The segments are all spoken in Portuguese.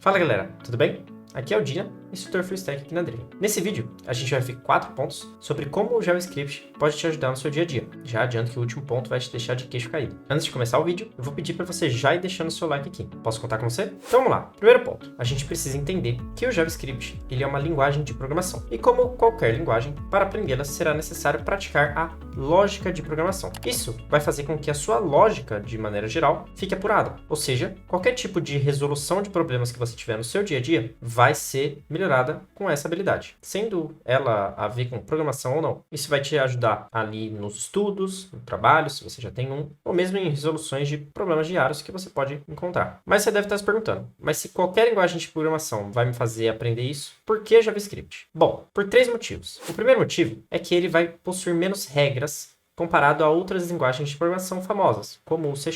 Fala galera, tudo bem? Aqui é o Dina, instrutor Full Stack aqui na Driven. Nesse vídeo, a gente vai ver 4 pontos sobre como o JavaScript pode te ajudar no seu dia a dia. Já adianto que o último ponto vai te deixar de queixo caído. Antes de começar o vídeo, eu vou pedir para você já ir deixando o seu like aqui. Posso contar com você? Então vamos lá. Primeiro ponto, a gente precisa entender que o JavaScript ele é uma linguagem de programação. E como qualquer linguagem, para aprendê-la será necessário praticar a lógica de programação. Isso vai fazer com que a sua lógica, de maneira geral, fique apurada. Ou seja, qualquer tipo de resolução de problemas que você tiver no seu dia a dia vai ser melhorada com essa habilidade, sendo ela a ver com programação ou não. Isso vai te ajudar ali nos estudos, no trabalho, se você já tem um, ou mesmo em resoluções de problemas diários que você pode encontrar. Mas você deve estar se perguntando, mas se qualquer linguagem de programação vai me fazer aprender isso, por que JavaScript? Bom, por 3 motivos. O primeiro motivo é que ele vai possuir menos regras comparado a outras linguagens de programação famosas, como o C#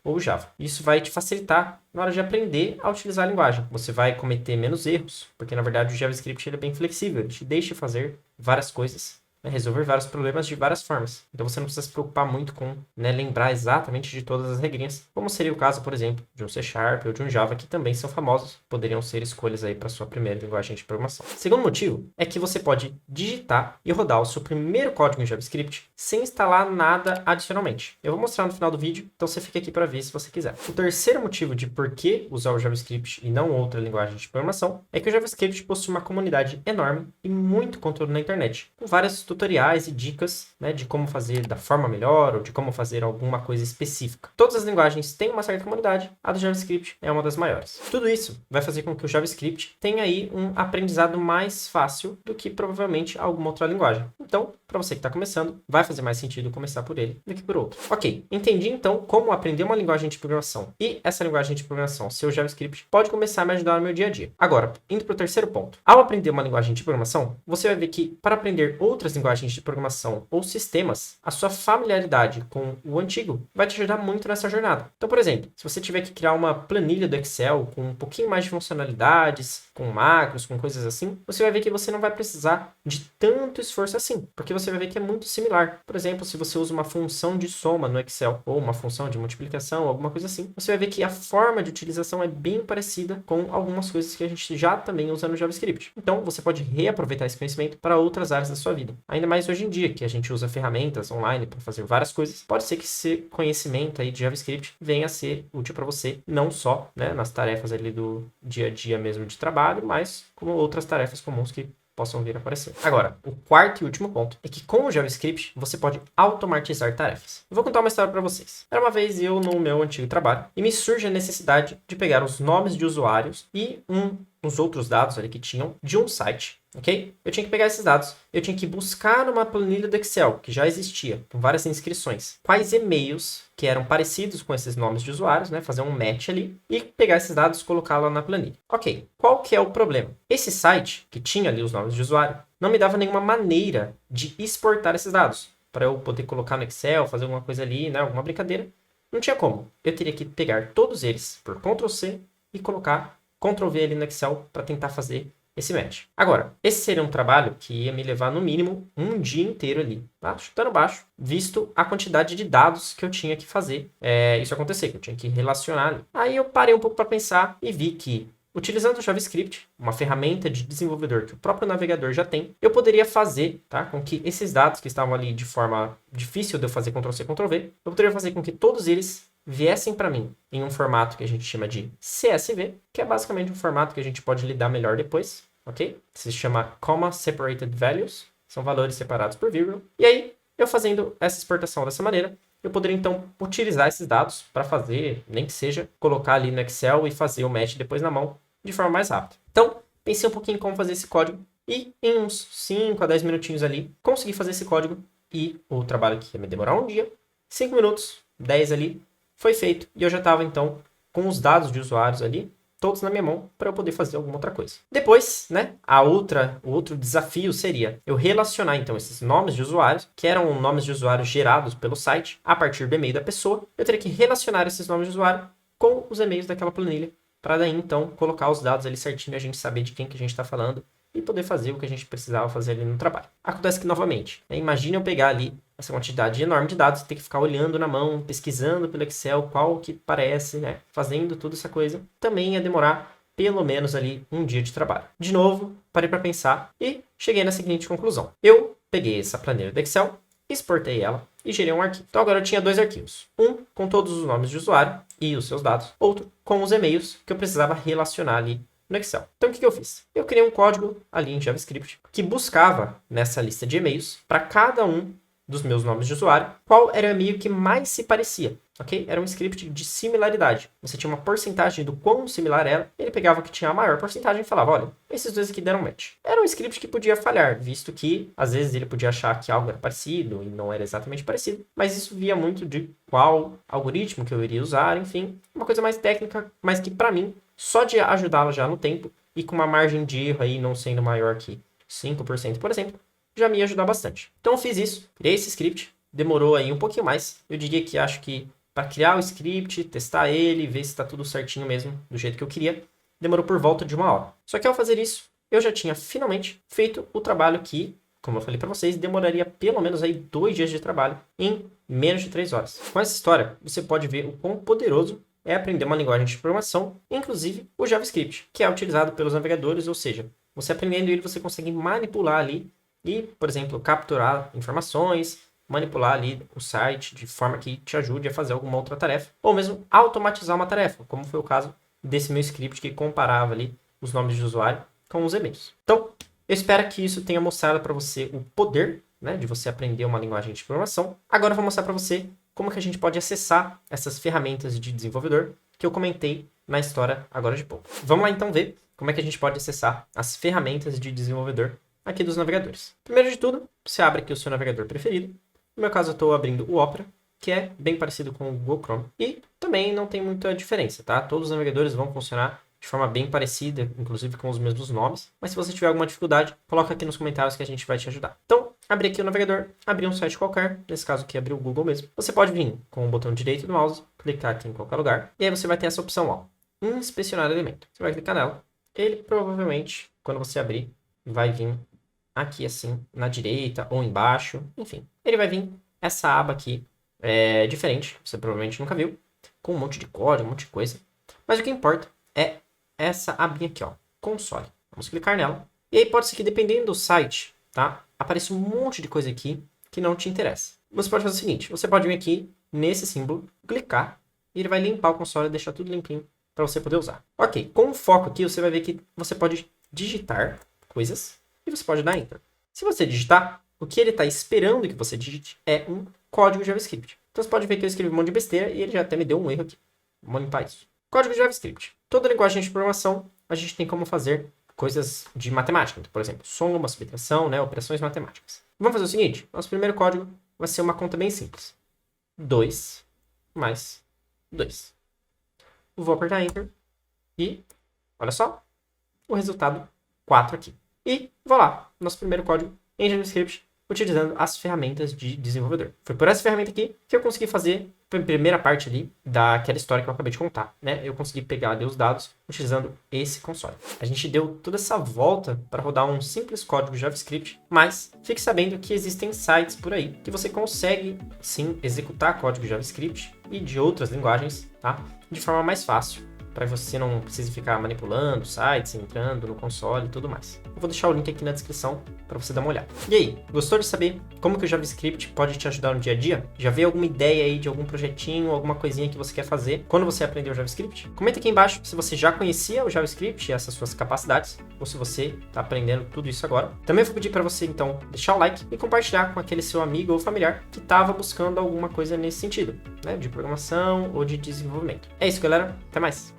ou o Java. Isso vai te facilitar na hora de aprender a utilizar a linguagem. Você vai cometer menos erros, porque na verdade o JavaScript ele é bem flexível, ele te deixa fazer várias coisas, resolver vários problemas de várias formas. Então você não precisa se preocupar muito com lembrar exatamente de todas as regrinhas, como seria o caso, por exemplo, de um C# ou de um Java, que também são famosos, poderiam ser escolhas aí para sua primeira linguagem de programação. Segundo motivo é que você pode digitar e rodar o seu primeiro código em JavaScript sem instalar nada adicionalmente. Eu vou mostrar no final do vídeo, então você fica aqui para ver se você quiser. O terceiro motivo de por que usar o JavaScript e não outra linguagem de programação é que o JavaScript possui uma comunidade enorme e muito conteúdo na internet, com várias tutoriais e dicas, de como fazer da forma melhor ou de como fazer alguma coisa específica. Todas as linguagens têm uma certa comunidade, a do JavaScript é uma das maiores. Tudo isso vai fazer com que o JavaScript tenha aí um aprendizado mais fácil do que provavelmente alguma outra linguagem. Então, para você que está começando, vai fazer mais sentido começar por ele do que por outro. Ok, entendi então como aprender uma linguagem de programação e essa linguagem de programação, seu JavaScript, pode começar a me ajudar no meu dia a dia. Agora, indo para o terceiro ponto. Ao aprender uma linguagem de programação, você vai ver que para aprender outras linguagens de programação ou sistemas, a sua familiaridade com o antigo vai te ajudar muito nessa jornada. Então, por exemplo, se você tiver que criar uma planilha do Excel com um pouquinho mais de funcionalidades, com macros, com coisas assim, você vai ver que você não vai precisar de tanto esforço assim, porque você vai ver que é muito similar. Por exemplo, se você usa uma função de soma no Excel ou uma função de multiplicação, alguma coisa assim, você vai ver que a forma de utilização é bem parecida com algumas coisas que a gente já também usa no JavaScript. Então, você pode reaproveitar esse conhecimento para outras áreas da sua vida. Ainda mais hoje em dia, que a gente usa ferramentas online para fazer várias coisas, pode ser que esse conhecimento aí de JavaScript venha a ser útil para você, não só nas tarefas ali do dia a dia mesmo de trabalho, mas como outras tarefas comuns que possam vir a aparecer. Agora, o quarto e último ponto é que com o JavaScript você pode automatizar tarefas. Eu vou contar uma história para vocês. Era uma vez eu no meu antigo trabalho e me surge a necessidade de pegar os nomes de usuários e uns outros dados ali que tinham de um site, ok? Eu tinha que pegar esses dados, eu tinha que buscar numa planilha do Excel, que já existia, com várias inscrições, quais e-mails que eram parecidos com esses nomes de usuários, fazer um match ali, e pegar esses dados e colocar lá na planilha. Ok, qual que é o problema? Esse site, que tinha ali os nomes de usuário, não me dava nenhuma maneira de exportar esses dados, para eu poder colocar no Excel, fazer alguma coisa ali, alguma brincadeira. Não tinha como. Eu teria que pegar todos eles por Ctrl+C e colocar Ctrl+V ali no Excel para tentar fazer esse match. Agora, esse seria um trabalho que ia me levar no mínimo um dia inteiro ali, chutando baixo, visto a quantidade de dados que eu tinha que fazer isso acontecer, que eu tinha que relacionar ali. Aí eu parei um pouco para pensar e vi que, utilizando o JavaScript, uma ferramenta de desenvolvedor que o próprio navegador já tem, eu poderia fazer com que esses dados que estavam ali de forma difícil de eu fazer Ctrl+C, Ctrl+V, eu poderia fazer com que todos eles viessem para mim em um formato que a gente chama de CSV, que é basicamente um formato que a gente pode lidar melhor depois, ok? Se chama Comma Separated Values, são valores separados por vírgula. E aí, eu fazendo essa exportação dessa maneira, eu poderia então utilizar esses dados para fazer, nem que seja, colocar ali no Excel e fazer o match depois na mão de forma mais rápida. Então, pensei um pouquinho em como fazer esse código e em uns 5 a 10 minutinhos ali, consegui fazer esse código e o trabalho que ia me demorar um dia, 5 minutos, 10 ali, foi feito e eu já estava então com os dados de usuários ali, todos na minha mão, para eu poder fazer alguma outra coisa. Depois, o outro desafio seria eu relacionar então esses nomes de usuários, que eram nomes de usuários gerados pelo site, a partir do e-mail da pessoa, eu teria que relacionar esses nomes de usuário com os e-mails daquela planilha, para daí então colocar os dados ali certinho e a gente saber de quem que a gente está falando e poder fazer o que a gente precisava fazer ali no trabalho. Acontece que, novamente, imagine eu pegar ali essa quantidade enorme de dados, ter que ficar olhando na mão, pesquisando pelo Excel qual que parece, fazendo toda essa coisa. Também ia demorar pelo menos ali um dia de trabalho. De novo, parei para pensar e cheguei na seguinte conclusão. Eu peguei essa planilha do Excel, exportei ela e gerei um arquivo. Então agora eu tinha 2 arquivos. Um com todos os nomes de usuário e os seus dados. Outro com os e-mails que eu precisava relacionar ali no Excel. Então o que eu fiz? Eu criei um código ali em JavaScript que buscava nessa lista de e-mails para cada um dos meus nomes de usuário qual era o e-mail que mais se parecia. Ok? Era um script de similaridade. Você tinha uma porcentagem do quão similar era, ele pegava o que tinha a maior porcentagem e falava, olha, esses dois aqui deram match. Era um script que podia falhar, visto que, às vezes, ele podia achar que algo era parecido e não era exatamente parecido, mas isso via muito de qual algoritmo que eu iria usar, enfim, uma coisa mais técnica, mas que, para mim, só de ajudá-la já no tempo e com uma margem de erro aí não sendo maior que 5%, por exemplo, já me ia ajudar bastante. Então, eu fiz isso, criei esse script, demorou aí um pouquinho mais, eu diria que acho que para criar o script, testar ele, ver se está tudo certinho mesmo, do jeito que eu queria, demorou por volta de 1 hora. Só que ao fazer isso, eu já tinha finalmente feito o trabalho que, como eu falei para vocês, demoraria pelo menos aí 2 dias de trabalho em menos de 3 horas. Com essa história, você pode ver o quão poderoso é aprender uma linguagem de programação, inclusive o JavaScript, que é utilizado pelos navegadores, ou seja, você aprendendo ele, você consegue manipular ali e, por exemplo, capturar informações, manipular ali o site de forma que te ajude a fazer alguma outra tarefa, ou mesmo automatizar uma tarefa, como foi o caso desse meu script que comparava ali os nomes de usuário com os e-mails. Então, eu espero que isso tenha mostrado para você o poder, né, de você aprender uma linguagem de programação. Agora eu vou mostrar para você como que a gente pode acessar essas ferramentas de desenvolvedor que eu comentei na história agora de pouco. Vamos lá então ver como é que a gente pode acessar as ferramentas de desenvolvedor aqui dos navegadores. Primeiro de tudo, você abre aqui o seu navegador preferido. No meu caso, eu estou abrindo o Opera, que é bem parecido com o Google Chrome. E também não tem muita diferença, tá? Todos os navegadores vão funcionar de forma bem parecida, inclusive com os mesmos nomes. Mas se você tiver alguma dificuldade, coloca aqui nos comentários que a gente vai te ajudar. Então, abri aqui o navegador, abri um site qualquer, nesse caso aqui abri o Google mesmo. Você pode vir com o botão direito do mouse, clicar aqui em qualquer lugar, e aí você vai ter essa opção, ó, inspecionar elemento. Você vai clicar nela, ele provavelmente, quando você abrir, vai vir aqui assim, na direita ou embaixo, enfim. Ele vai vir essa aba aqui, diferente, você provavelmente nunca viu, com um monte de código, um monte de coisa. Mas o que importa é essa abinha aqui, ó, console. Vamos clicar nela. E aí pode ser que dependendo do site, tá, apareça um monte de coisa aqui que não te interessa. Você pode fazer o seguinte, você pode vir aqui nesse símbolo, clicar, e ele vai limpar o console e deixar tudo limpinho para você poder usar. Ok, com o foco aqui, você vai ver que você pode digitar coisas e você pode dar Enter. Se você digitar, o que ele está esperando que você digite é um código JavaScript. Então você pode ver que eu escrevi um monte de besteira e ele já até me deu um erro aqui. Vamos limpar isso. Código JavaScript. Toda linguagem de programação, a gente tem como fazer coisas de matemática. Então, por exemplo, soma, subtração, né, operações matemáticas. Vamos fazer o seguinte. Nosso primeiro código vai ser uma conta bem simples. 2 mais 2. Vou apertar Enter e, olha só, o resultado 4 aqui. E vou lá, nosso primeiro código em JavaScript, utilizando as ferramentas de desenvolvedor. Foi por essa ferramenta aqui que eu consegui fazer a primeira parte ali daquela história que eu acabei de contar, né? Eu consegui pegar ali os dados utilizando esse console. A gente deu toda essa volta para rodar um simples código JavaScript, mas fique sabendo que existem sites por aí que você consegue, sim, executar código JavaScript e de outras linguagens, tá? De forma mais fácil, para você não precise ficar manipulando sites, entrando no console e tudo mais. Eu vou deixar o link aqui na descrição para você dar uma olhada. E aí, gostou de saber como que o JavaScript pode te ajudar no dia a dia? Já veio alguma ideia aí de algum projetinho, alguma coisinha que você quer fazer quando você aprendeu o JavaScript? Comenta aqui embaixo se você já conhecia o JavaScript e essas suas capacidades, ou se você está aprendendo tudo isso agora. Também vou pedir para você, então, deixar o like e compartilhar com aquele seu amigo ou familiar que estava buscando alguma coisa nesse sentido, né, de programação ou de desenvolvimento. É isso, galera. Até mais!